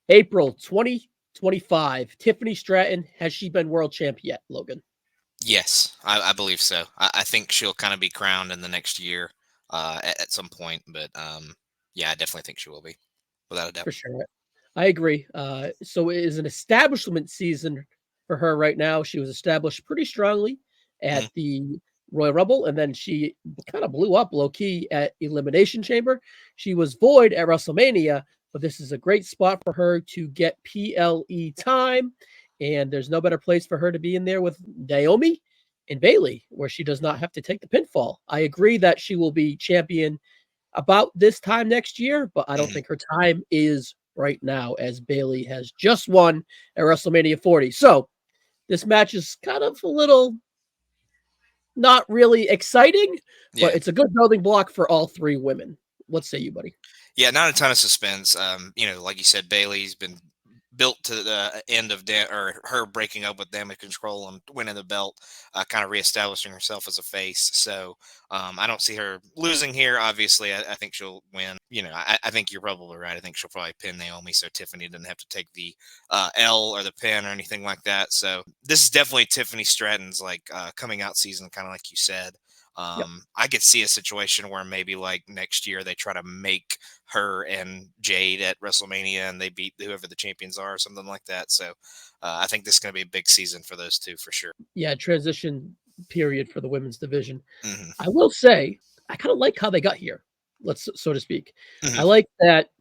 April 2025. Tiffany Stratton, has she been world champ yet, Logan? Yes, I believe so. I think she'll kind of be crowned in the next year at some point. But yeah, I definitely think she will be, without a doubt. For sure. I agree. So it is an establishment season for her right now. She was established pretty strongly Mhm. at the Royal Rumble, and then she kind of blew up low key at Elimination Chamber. She was void at WrestleMania, but this is a great spot for her to get PLE time. And there's no better place for her to be in there with Naomi and Bayley, where she does not have to take the pinfall. I agree that she will be champion about this time next year, but I don't Mhm. think her time is right now, as Bayley has just won at WrestleMania 40. So this match is kind of a little not really exciting, but Yeah. it's a good building block for all three women. What say you, buddy? Yeah, not a ton of suspense. Like you said, Bailey's been built to the end of or her breaking up with Damage Control and winning the belt, kind of reestablishing herself as a face. So I don't see her losing here. Obviously, I think she'll win. I think you're probably right. I think she'll probably pin Naomi, so Tiffany doesn't have to take the L or the pin or anything like that. So this is definitely Tiffany Stratton's coming out season, kind of like you said. Yep. I could see a situation where maybe like next year they try to make her and Jade at WrestleMania and they beat whoever the champions are or something like that. So I think this is going to be a big season for those two for sure. Yeah, transition period for the women's division. Hmm. I will say, I kind of like how they got here, let's so to speak. I Hmm. like that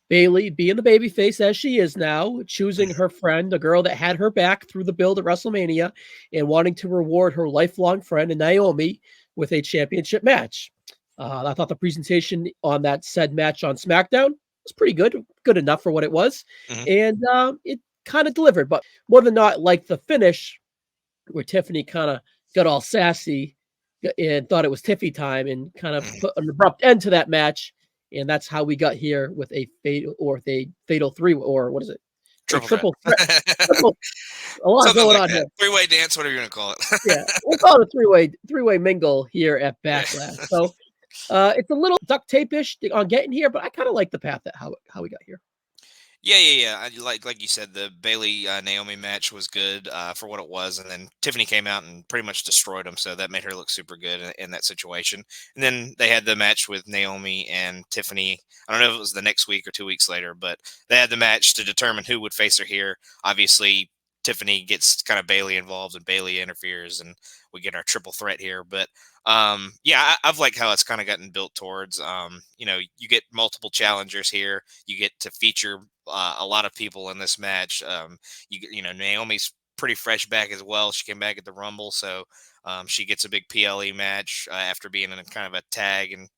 Bayley, being the babyface as she is now, choosing Hmm. her friend, the girl that had her back through the build at WrestleMania, and wanting to reward her lifelong friend and Naomi with a championship match. I thought the presentation on that said match on SmackDown was pretty good, good enough for what it was, Hmm. and it kind of delivered. But more than not, like the finish where Tiffany kind of got all sassy and thought it was Tiffy time and kind of Hmm. put an abrupt end to that match. And that's how we got here with a fatal three, or what is it? A Triple threat. triple threat. Triple, a lot Something going like on that. here. Three-way dance, whatever you want to call Yeah, it. we'll call it a three-way mingle here at Yeah. Backlash. So it's a little duct tape-ish on getting here, but I kind of like the path that how we got here. Yeah. Like you said, the Bailey Naomi match was good for what it was, and then Tiffany came out and pretty much destroyed them, so that made her look super good in that situation. And then they had the match with Naomi and Tiffany. I don't know if it was the next week or 2 weeks later, but they had the match to determine who would face her here. Obviously, Tiffany gets kind of Bailey involved, and Bailey interferes, and we get our triple threat here. But yeah, I've liked how it's kind of gotten built towards. You get multiple challengers here. You get to feature a lot of people in this match. Naomi's pretty fresh back as well. She came back at the Rumble, so she gets a big PLE match after being in a kind of a tag, and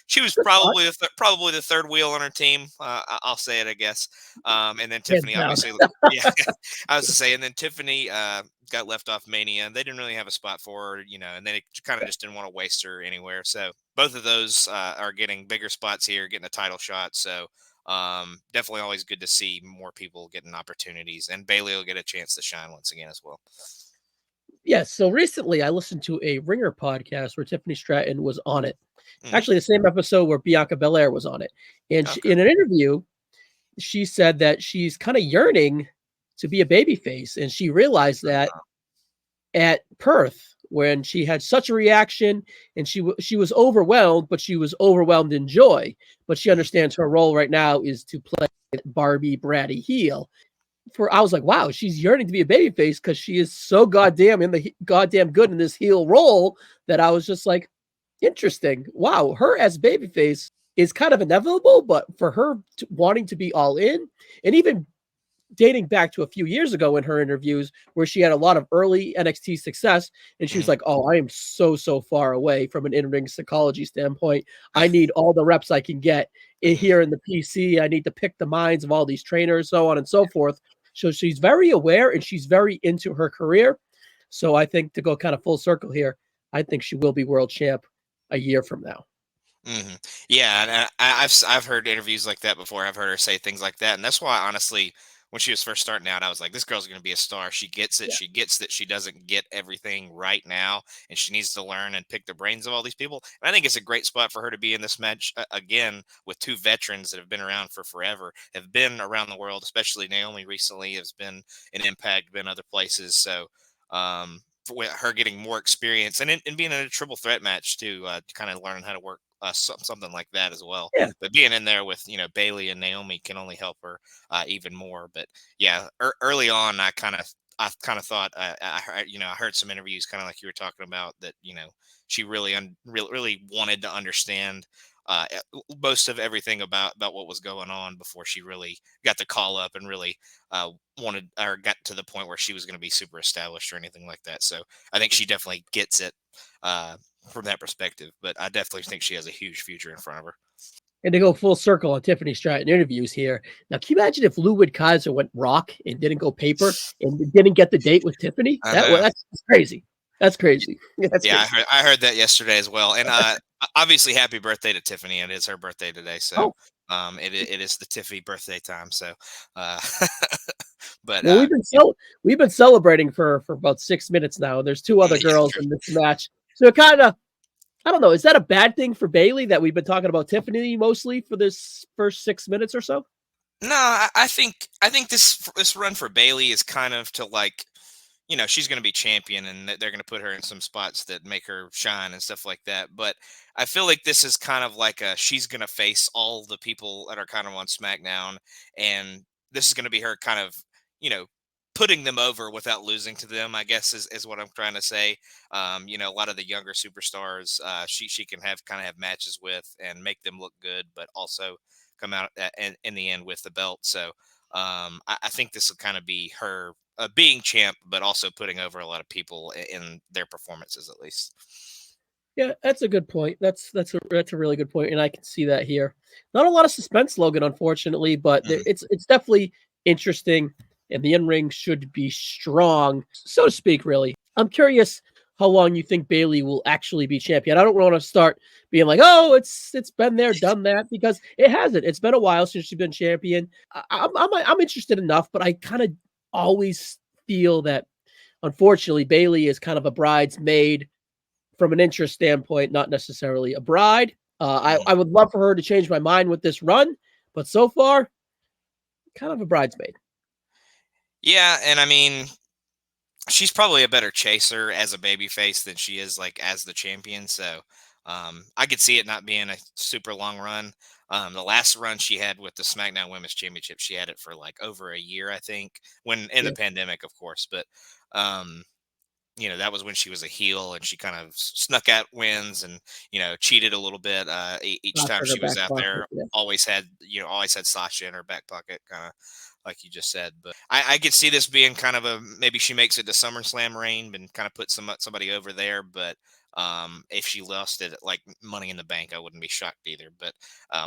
she was Good spot, probably the third wheel on her team. I'll say it, I guess. And then hands Tiffany, down. obviously, yeah, I was to say, and then Tiffany got left off Mania, and they didn't really have a spot for her, and they kind of just didn't want to waste her anywhere. So both of those are getting bigger spots here, getting a title shot. So definitely always good to see more people getting opportunities, and Bailey will get a chance to shine once again as well. Yes. So recently, I listened to a Ringer podcast where Tiffany Stratton was on it. Hmm. Actually, the same episode where Bianca Belair was on it, and Okay. in an interview, she said that she's kind of yearning to be a babyface, and she realized that at Perth when she had such a reaction and she was overwhelmed, but she was overwhelmed in joy. But she Mhm. understands her role right now is to play Barbie bratty heel. For I was like, wow, she's yearning to be a babyface because she is so goddamn goddamn good in this heel role that I was just like, interesting. Wow, her as babyface is kind of inevitable, but for her wanting to be all in, and even dating back to a few years ago in her interviews where she had a lot of early NXT success and she was Mhm. like, "Oh, I am so far away from an in-ring psychology standpoint. I need all the reps I can get Mhm. here in the PC. I need to pick the minds of all these trainers, so on and so forth." So she's very aware and she's very into her career. So I think to go kind of full circle here, I think she will be world champ a year from now. Hmm. Yeah, and I've heard interviews like that before. I've heard her say things like that, and that's why honestly, when she was first starting out, I was like, this girl's going to be a star. She gets it. Yeah. She gets that she doesn't get everything right now, and she needs to learn and pick the brains of all these people. And I think it's a great spot for her to be in this match again with two veterans that have been around for forever, have been around the world, especially Naomi recently has been in Impact, been other places. So, for her getting more experience and being in a triple threat match too, to kind of learn how to work something like that as well. Yeah. But being in there with Bayley and Naomi can only help her even more. But yeah, early on, I kind of thought I heard some interviews kind of like you were talking about that she really wanted to understand most of everything about what was going on before she really got the call up and really wanted or got to the point where she was going to be super established or anything like that. So I think she definitely gets it from that perspective. But I definitely think she has a huge future in front of her. And to go full circle on Tiffany Stratton interviews here. Now, can you imagine if Ludwig Kaiser went rock and didn't go paper and didn't get the date with Tiffany? I know. That's crazy. That's crazy. That's Yeah, crazy. I heard that yesterday as well. And obviously, happy birthday to Tiffany. It is her birthday today, so Oh, it is the Tiffany birthday time. So, uh, but well, we've been celebrating for about 6 minutes now. There's two other yeah, girls true. in this match, so it kind of I don't know. Is that a bad thing for Bayley that we've been talking about Tiffany mostly for this first 6 minutes or so? No, I think this run for Bailey is kind of to like she's going to be champion and they're going to put her in some spots that make her shine and stuff like that. But I feel like this is kind of like she's going to face all the people that are kind of on SmackDown, and this is going to be her kind of you know putting them over without losing to them. I guess is what I'm trying to say. A lot of the younger superstars, she can have matches with and make them look good, but also come out in the end with the belt. So I think this will kind of be her being champ, but also putting over a lot of people in their performances, at least. Yeah, that's a good point. That's a really good point, and I can see that here. Not a lot of suspense, Logan, unfortunately, but Mhm. it's definitely interesting, and the in ring should be strong, so to speak. Really, I'm curious how long you think Bailey will actually be champion. I don't want to start being like, oh, it's been there, done that, because it hasn't. It's been a while since she's been champion. I'm interested enough, but I kind of always feel that unfortunately Bailey is kind of a bridesmaid from an interest standpoint, not necessarily a bride. Mhm. I would love for her to change my mind with this run, but so far, kind of a bridesmaid. Yeah, and I mean, she's probably a better chaser as a babyface than she is like as the champion. So I could see it not being a super long run. The last run she had with the SmackDown Women's Championship, she had it for like over a year, I think, when in the Yeah, pandemic, of course. But um, that was when she was a heel and she kind of snuck out wins and cheated a little bit. Each Sasha time in her she was back out pocket. there, Yeah, always had Sasha in her back pocket, kind of like you just said. But I could see this being kind of a maybe she makes it to SummerSlam reign and kind of put somebody over there. But if she lost it like Money in the Bank, I wouldn't be shocked either. But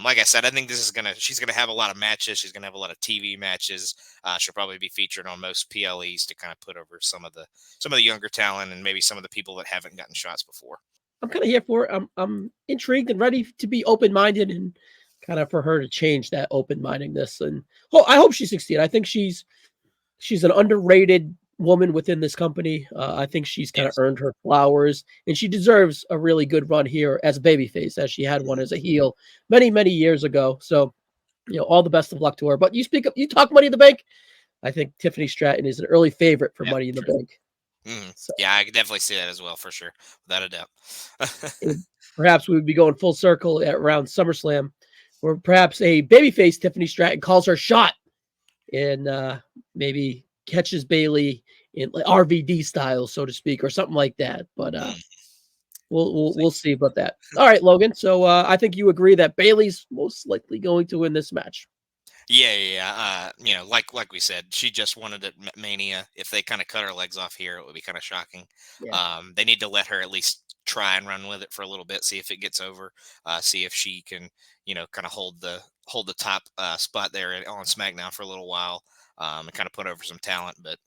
like I said, I think she's gonna have a lot of matches. She's gonna have a lot of TV matches. She'll probably be featured on most PLEs to kind of put over some of the younger talent and maybe some of the people that haven't gotten shots before. I'm kind of here for it. I'm intrigued and ready to be open minded and kind of for her to change that open mindedness. And I hope she succeeds. I think she's an underrated woman within this company. I think she's kind of Yes. earned her flowers, and she deserves a really good run here as a babyface, as she had one as a heel many years ago. So, all the best of luck to her. But you talk Money in the Bank. I think Tiffany Stratton is an early favorite for Yeah. Money in the True. Bank. So Yeah, I could definitely see that as well for sure, without a doubt. and perhaps we would be going full circle at around SummerSlam, where perhaps a babyface Tiffany Stratton calls her shot and maybe catches Bayley in like RVD style, so to speak, or something like that. But Mm, we'll see about that. All right, Logan. So I think you agree that Bayley's most likely going to win this match. Yeah, yeah, yeah. Like we said, she just wanted it Mania. If they kind of cut her legs off here, it would be kind of shocking. Yeah, They need to let her at least try and run with it for a little bit, see if it gets over, see if she can, kind of hold the top spot there on SmackDown for a little while, and kind of put over some talent. But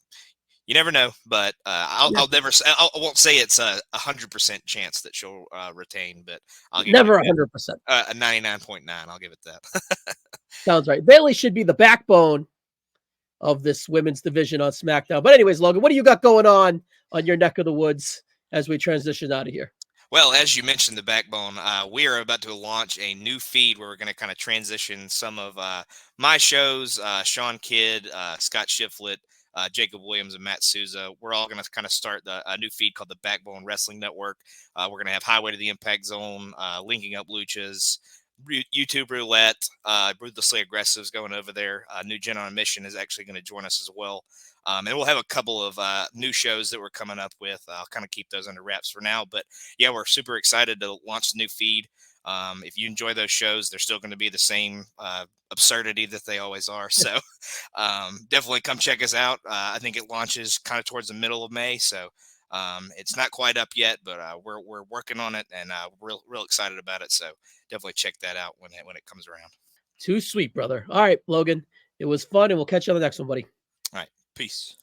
you never know. But yeah, I'll never, I won't say it's a 100% chance that she'll retain, but I'll give it never 100%. a 99.9. I'll give it that. Sounds right. Bayley should be the backbone of this women's division on SmackDown. But anyways, Logan, what do you got going on your neck of the woods as we transition out of here? Well, as you mentioned, the backbone, we are about to launch a new feed where we're going to kind of transition some of my shows, Sean Kidd, Scott Shiflett, Jacob Williams, and Matt Souza. We're all going to kind of start a new feed called the Backbone Wrestling Network. We're going to have Highway to the Impact Zone, linking up luchas, YouTube roulette, ruthlessly aggressives going over there. New Gen on a Mission is actually going to join us as well. And we'll have a couple of new shows that we're coming up with. I'll kind of keep those under wraps for now. But yeah, we're super excited to launch the new feed. If you enjoy those shows, they're still going to be the same absurdity that they always are. So definitely come check us out. I think it launches kind of towards the middle of May. So it's not quite up yet, but we're working on it, and we're real excited about it. So definitely check that out when it comes around. Too sweet, brother. All right, Logan, it was fun, and we'll catch you on the next one, buddy. All right. Peace.